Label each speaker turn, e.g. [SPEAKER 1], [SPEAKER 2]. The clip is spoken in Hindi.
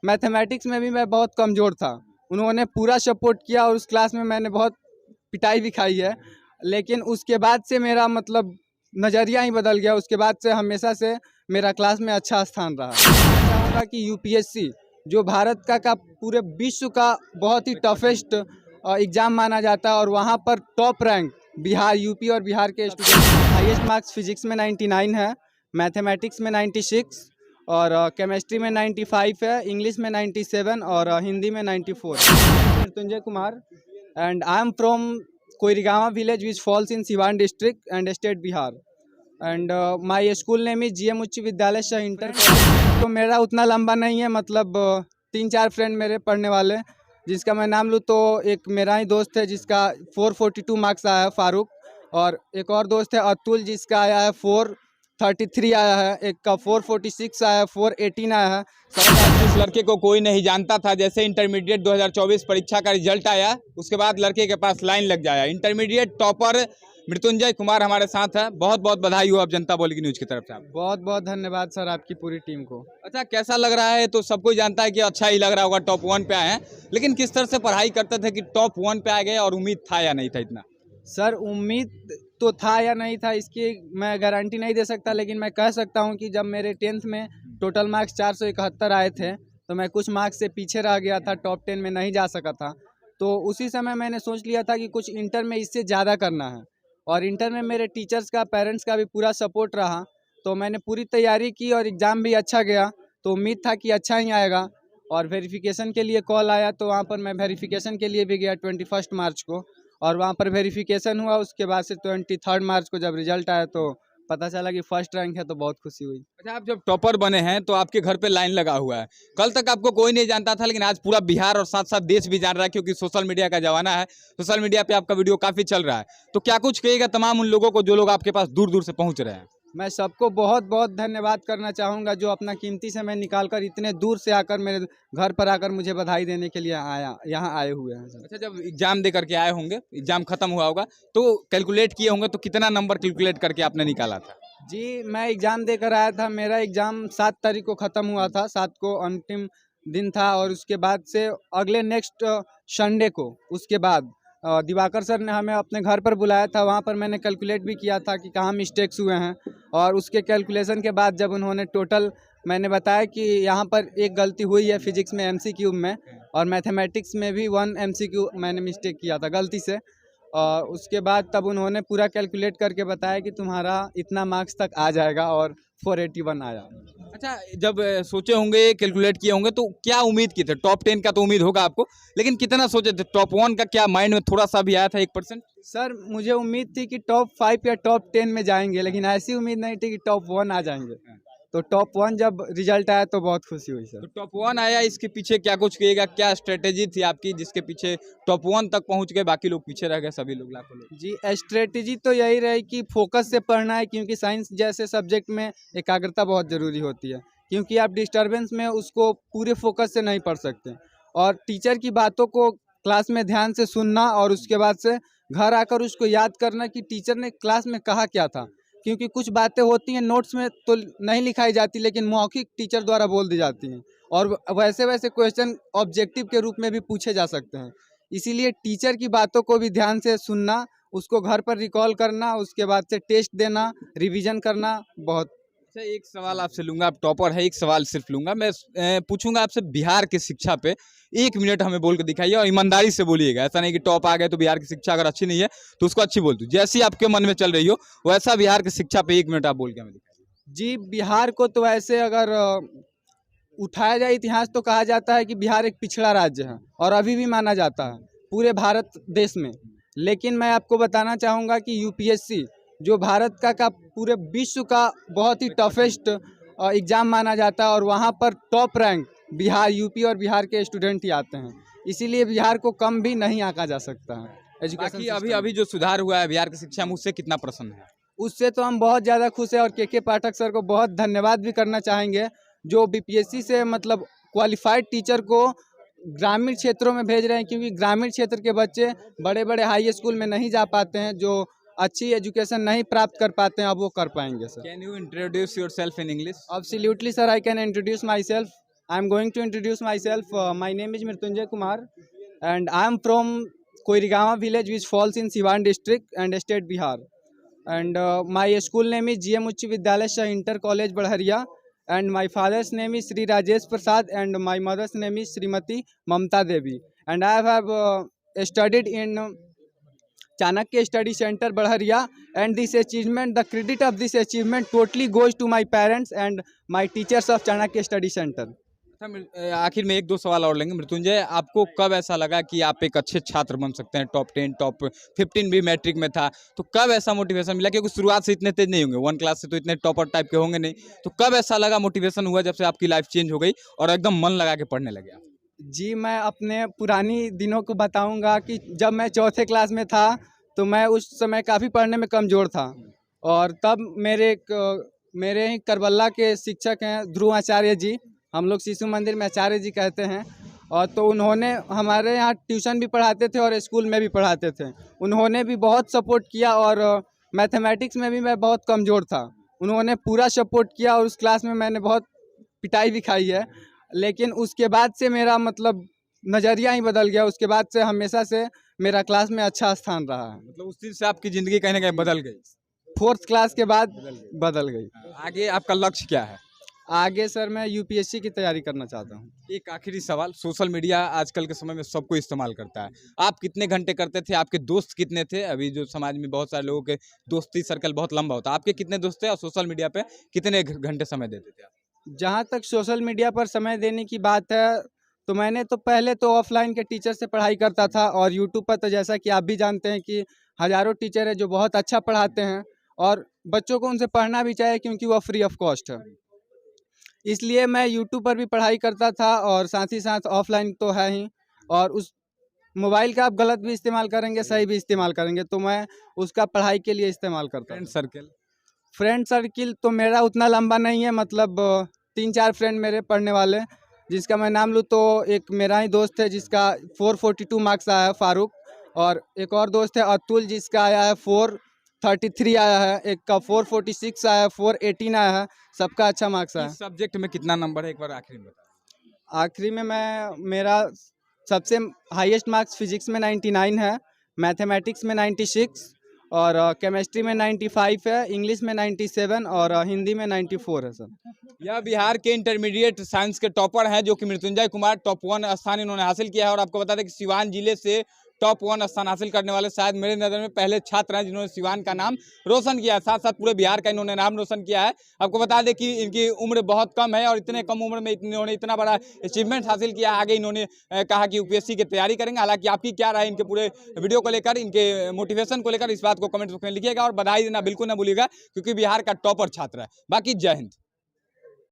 [SPEAKER 1] मैथमेटिक्स में भी मैं बहुत कमज़ोर था। उन्होंने पूरा सपोर्ट किया और उस क्लास में मैंने बहुत पिटाई भी खाई है, लेकिन उसके बाद से मेरा मतलब नज़रिया ही बदल गया। उसके बाद से हमेशा से मेरा क्लास में अच्छा स्थान रहा। मैं चाहूँगा कि यूपीएससी जो भारत का पूरे विश्व का बहुत ही टफेस्ट एग्ज़ाम माना जाता है और वहाँ पर टॉप रैंक बिहार, यूपी और बिहार के स्टूडेंट। हाईएस्ट मार्क्स फिजिक्स में 99 है, मैथमेटिक्स में 96 और केमिस्ट्री में 95 है, इंग्लिश में 97 और हिंदी में 94। Mrityunjay Kumar and I am from कोइरिगांवा village which falls in Siwan district and state Bihar and my school name is GM उच्च विद्यालय शाह इंटर। तो मेरा उतना लंबा नहीं है, मतलब 3-4 फ्रेंड मेरे पढ़ने वाले, जिसका मैं नाम लूँ तो एक मेरा ही दोस्त है जिसका 442 मार्क्स आया है, फारूक, और एक और दोस्त है अतुल जिसका आया है 433 आया है, एक का 446 आया है, 418 आया है।
[SPEAKER 2] जिस लड़के को कोई नहीं जानता था, जैसे इंटरमीडिएट 2024 परीक्षा का रिजल्ट आया उसके बाद लड़के के पास लाइन लग जाया। इंटरमीडिएट टॉपर मृत्युंजय कुमार हमारे साथ है। बहुत बहुत बधाई हो आप जनता बोलेगी न्यूज की तरफ से। आप
[SPEAKER 1] बहुत बहुत धन्यवाद सर आपकी पूरी टीम को।
[SPEAKER 2] अच्छा, कैसा लग रहा है? तो सब कोई जानता है कि अच्छा ही लग रहा होगा, टॉप 1 पे आए हैं, लेकिन किस तरह से पढ़ाई करते थे कि टॉप 1 पे आ गए और उम्मीद था या नहीं था इतना?
[SPEAKER 1] सर उम्मीद तो था या नहीं था इसकी मैं गारंटी नहीं दे सकता, लेकिन मैं कह सकता हूं कि जब मेरे 10th में टोटल मार्क्स 471 आए थे तो मैं कुछ मार्क्स से पीछे रह गया था, टॉप 10 में नहीं जा सका था। तो उसी समय मैंने सोच लिया था कि कुछ इंटर में इससे ज़्यादा करना है, और इंटर में मेरे टीचर्स का, पेरेंट्स का भी पूरा सपोर्ट रहा, तो मैंने पूरी तैयारी की और एग्ज़ाम भी अच्छा गया। तो उम्मीद था कि अच्छा ही आएगा, और वेरिफिकेशन के लिए कॉल आया तो वहाँ पर मैं वेरिफिकेशन के लिए भी गया 21 मार्च को, और वहाँ पर वेरिफिकेशन हुआ। उसके बाद से 23 मार्च को जब रिजल्ट आया तो पता चला कि फर्स्ट रैंक है, तो बहुत खुशी हुई।
[SPEAKER 2] अच्छा, आप जब टॉपर बने हैं तो आपके घर पे लाइन लगा हुआ है। कल तक आपको कोई नहीं जानता था, लेकिन आज पूरा बिहार और साथ साथ देश भी जान रहा है, क्योंकि सोशल मीडिया का जमाना है। सोशल मीडिया पे आपका वीडियो काफी चल रहा है, तो क्या कुछ कहिएगा तमाम उन लोगों को जो लोग आपके पास दूर दूर से पहुंच रहे हैं?
[SPEAKER 1] मैं सबको बहुत बहुत धन्यवाद करना चाहूँगा जो अपना कीमती समय निकालकर इतने दूर से आकर मेरे घर पर आकर मुझे बधाई देने के लिए यहाँ आए हुए हैं सर।
[SPEAKER 2] अच्छा, जब एग्जाम दे करके आए होंगे, एग्जाम खत्म हुआ होगा तो कैलकुलेट किए होंगे, तो कितना नंबर कैलकुलेट करके आपने निकाला था?
[SPEAKER 1] जी, मैं एग्ज़ाम देकर आया था। मेरा एग्ज़ाम 7 तारीख को ख़त्म हुआ था, 7 को अंतिम दिन था, और उसके बाद से अगले नेक्स्ट संडे को उसके बाद दिवाकर सर ने हमें अपने घर पर बुलाया था। वहाँ पर मैंने कैलकुलेट भी किया था कि कहाँ मिस्टेक्स हुए हैं, और उसके कैलकुलेशन के बाद जब उन्होंने टोटल मैंने बताया कि यहाँ पर एक गलती हुई है फिजिक्स में एमसीक्यू में, और मैथमेटिक्स में भी 1 एमसीक्यू मैंने मिस्टेक किया था गलती से। उसके बाद तब उन्होंने पूरा कैलकुलेट करके बताया कि तुम्हारा इतना मार्क्स तक आ जाएगा, और 481 आया।
[SPEAKER 2] अच्छा, जब सोचे होंगे, कैलकुलेट किए होंगे, तो क्या उम्मीद की थे? टॉप 10 का तो उम्मीद होगा आपको, लेकिन कितना सोचे थे? टॉप 1 का क्या माइंड में थोड़ा सा भी आया था 1%?
[SPEAKER 1] सर मुझे उम्मीद थी कि टॉप 5 या टॉप 10 में जाएंगे, लेकिन ऐसी उम्मीद नहीं थी कि टॉप 1 आ जाएंगे। तो टॉप 1 जब रिजल्ट आया तो बहुत खुशी हुई
[SPEAKER 2] तो
[SPEAKER 1] सर।
[SPEAKER 2] टॉप 1 आया, इसके पीछे क्या कुछ कहिएगा? क्या स्ट्रेटेजी थी आपकी जिसके पीछे टॉप 1 तक पहुंच गए, बाकी लोग पीछे रह गए, सभी लोग, लाखों लोग?
[SPEAKER 1] जी, स्ट्रेटेजी तो यही रही कि फोकस से पढ़ना है, क्योंकि साइंस जैसे सब्जेक्ट में एकाग्रता बहुत ज़रूरी होती है, क्योंकि आप डिस्टर्बेंस में उसको पूरे फोकस से नहीं पढ़ सकते। और टीचर की बातों को क्लास में ध्यान से सुनना, और उसके बाद से घर आकर उसको याद करना कि टीचर ने क्लास में कहा क्या था, क्योंकि कुछ बातें होती हैं नोट्स में तो नहीं लिखाई जाती, लेकिन मौखिक टीचर द्वारा बोल दी जाती हैं, और वैसे वैसे क्वेश्चन ऑब्जेक्टिव के रूप में भी पूछे जा सकते हैं। इसीलिए टीचर की बातों को भी ध्यान से सुनना, उसको घर पर रिकॉल करना, उसके बाद से टेस्ट देना, रिवीजन करना बहुत।
[SPEAKER 2] अच्छा, एक सवाल आपसे लूंगा, आप टॉपर है, एक सवाल सिर्फ लूंगा मैं, पूछूंगा आपसे बिहार की शिक्षा पे 1 मिनट हमें बोल के दिखाइए, और ईमानदारी से बोलिएगा। ऐसा नहीं कि टॉप आ गए तो बिहार की शिक्षा अगर अच्छी नहीं है तो उसको अच्छी बोल दो, जैसी आपके मन में चल रही हो वैसा बिहार की शिक्षा पे 1 मिनट आप बोल के हमें दिखाइए।
[SPEAKER 1] जी, बिहार को तो ऐसे अगर उठाया जाए इतिहास तो कहा जाता है कि बिहार एक पिछड़ा राज्य है, और अभी भी माना जाता है पूरे भारत देश में। लेकिन मैं आपको बताना चाहूँगा कि यूपीएससी जो भारत का पूरे विश्व का बहुत ही टफेस्ट एग्ज़ाम माना जाता है, और वहाँ पर टॉप रैंक बिहार, यूपी और बिहार के स्टूडेंट ही आते हैं। इसीलिए बिहार को कम भी नहीं आंका जा सकता है एजुकेशन
[SPEAKER 2] बाकी अभी
[SPEAKER 1] सिस्टम
[SPEAKER 2] अभी
[SPEAKER 1] में।
[SPEAKER 2] जो सुधार हुआ है बिहार की शिक्षा में, उससे कितना प्रसन्न है?
[SPEAKER 1] उससे तो हम बहुत ज़्यादा खुश हैं, और के पाठक सर को बहुत धन्यवाद भी करना चाहेंगे, जो बीपीएससी से मतलब क्वालिफाइड टीचर को ग्रामीण क्षेत्रों में भेज रहे हैं, क्योंकि ग्रामीण क्षेत्र के बच्चे बड़े बड़े हाई स्कूल में नहीं जा पाते हैं, जो अच्छी एजुकेशन नहीं प्राप्त कर पाते हैं, अब वो कर पाएंगे sir.
[SPEAKER 2] Can you introduce your self in English?
[SPEAKER 1] Absolutely sir, I can introduce myself. I am going to introduce myself. My name is Mrityunjay Kumar, and I am from Koirigama village, which falls in Siwan district and state Bihar. And my school name is GM Uच्च Vidyalaya Shah Inter College Badharia. And my father's name is Sri Rajesh Prasad, and my mother's name is Srimati Mamta Devi. And I have studied in Chanakya Study Center Badharia. And this achievement, the credit of this achievement totally goes to my parents and my teachers of Chanakya Study Center.
[SPEAKER 2] अच्छा, आखिर में एक दो सवाल और लेंगे। मृत्युंजय, आपको कब ऐसा लगा कि आप एक अच्छे छात्र बन सकते हैं? टॉप 10 टॉप 15 भी मैट्रिक में था, तो कब ऐसा मोटिवेशन मिला? क्योंकि शुरुआत से इतने तेज नहीं होंगे, 1 क्लास से तो इतने टॉपर टाइप के होंगे नहीं, तो कब ऐसा लगा, मोटिवेशन हुआ जब से आपकी लाइफ चेंज हो गई और एकदम मन लगा के पढ़ने लगे आप?
[SPEAKER 1] जी, मैं अपने पुरानी दिनों को बताऊंगा कि जब मैं चौथे क्लास में था तो मैं उस समय काफ़ी पढ़ने में कमज़ोर था। और तब मेरे ही करबल्ला के शिक्षक हैं ध्रुव आचार्य जी, हम लोग शिशु मंदिर में आचार्य जी कहते हैं। और तो उन्होंने हमारे यहाँ ट्यूशन भी पढ़ाते थे और स्कूल में भी पढ़ाते थे। उन्होंने भी बहुत सपोर्ट किया और मैथमेटिक्स में भी मैं बहुत कमज़ोर था। उन्होंने पूरा सपोर्ट किया और उस क्लास में मैंने बहुत पिटाई भी खाई है। लेकिन उसके बाद से मेरा मतलब नज़रिया ही बदल गया। उसके बाद से हमेशा से मेरा क्लास में अच्छा स्थान रहा है।
[SPEAKER 2] मतलब उस दिन से आपकी ज़िंदगी कहीं ना कहीं बदल गई?
[SPEAKER 1] 4th क्लास के बाद बदल गई।
[SPEAKER 2] आगे आपका लक्ष्य क्या है?
[SPEAKER 1] आगे सर मैं यूपीएससी की तैयारी करना चाहता हूँ।
[SPEAKER 2] एक आखिरी सवाल, सोशल मीडिया आजकल के समय में सबको इस्तेमाल करता है, आप कितने घंटे करते थे? आपके दोस्त कितने थे? अभी जो समाज में बहुत सारे लोगों के दोस्ती सर्कल बहुत लंबा होता है, आपके कितने दोस्त थे और सोशल मीडिया पे कितने घंटे समय देते थे आप?
[SPEAKER 1] जहाँ तक सोशल मीडिया पर समय देने की बात है, तो मैंने तो पहले तो ऑफलाइन के टीचर से पढ़ाई करता था। और यूट्यूब पर तो जैसा कि आप भी जानते हैं कि हज़ारों टीचर हैं जो बहुत अच्छा पढ़ाते हैं और बच्चों को उनसे पढ़ना भी चाहिए क्योंकि वह फ्री ऑफ कॉस्ट है। इसलिए मैं यूट्यूब पर भी पढ़ाई करता था और साथ ही साथ ऑफलाइन तो है ही। और उस मोबाइल का आप गलत भी इस्तेमाल करेंगे, सही भी इस्तेमाल करेंगे, तो मैं उसका पढ़ाई के लिए इस्तेमाल करता हूँ। फ्रेंड सर्किल तो मेरा उतना लंबा नहीं है, मतलब 3-4 फ्रेंड मेरे पढ़ने वाले, जिसका मैं नाम लूँ तो एक मेरा ही दोस्त है जिसका 442 मार्क्स आया है, फारूक। और एक और दोस्त है अतुल, जिसका आया है 433 आया है। एक का 446 आया है, 418 आया है। सबका अच्छा मार्क्स आया है।
[SPEAKER 2] सब्जेक्ट में कितना नंबर है एक बार आखिरी में बता?
[SPEAKER 1] आखिरी में मेरा सबसे हाईएस्ट मार्क्स फिजिक्स में 99 है, मैथमेटिक्स में 96 और केमिस्ट्री में 95 है, इंग्लिश में 97 और हिंदी में 94 है सर।
[SPEAKER 2] यह बिहार के इंटरमीडिएट साइंस के टॉपर हैं जो कि मृत्युंजय कुमार, टॉप 1 स्थान इन्होंने हासिल किया है। और आपको बता दें कि सिवान जिले से टॉप 1 स्थान हासिल करने वाले शायद मेरे नज़र में पहले छात्र हैं जिन्होंने सिवान का नाम रोशन किया है, साथ साथ पूरे बिहार का इन्होंने नाम रोशन किया है। आपको बता दें कि इनकी उम्र बहुत कम है और इतने कम उम्र में इन्होंने इतना बड़ा अचीवमेंट हासिल किया। आगे इन्होंने कहा कि यूपीएससी की तैयारी करेंगे। हालांकि आपकी क्या राय इनके पूरे वीडियो को लेकर, इनके मोटिवेशन को लेकर, इस बात को कमेंट बॉक्स में लिखिएगा और बधाई देना बिल्कुल ना भूलिएगा क्योंकि बिहार का टॉपर छात्र है। बाकी जय हिंद।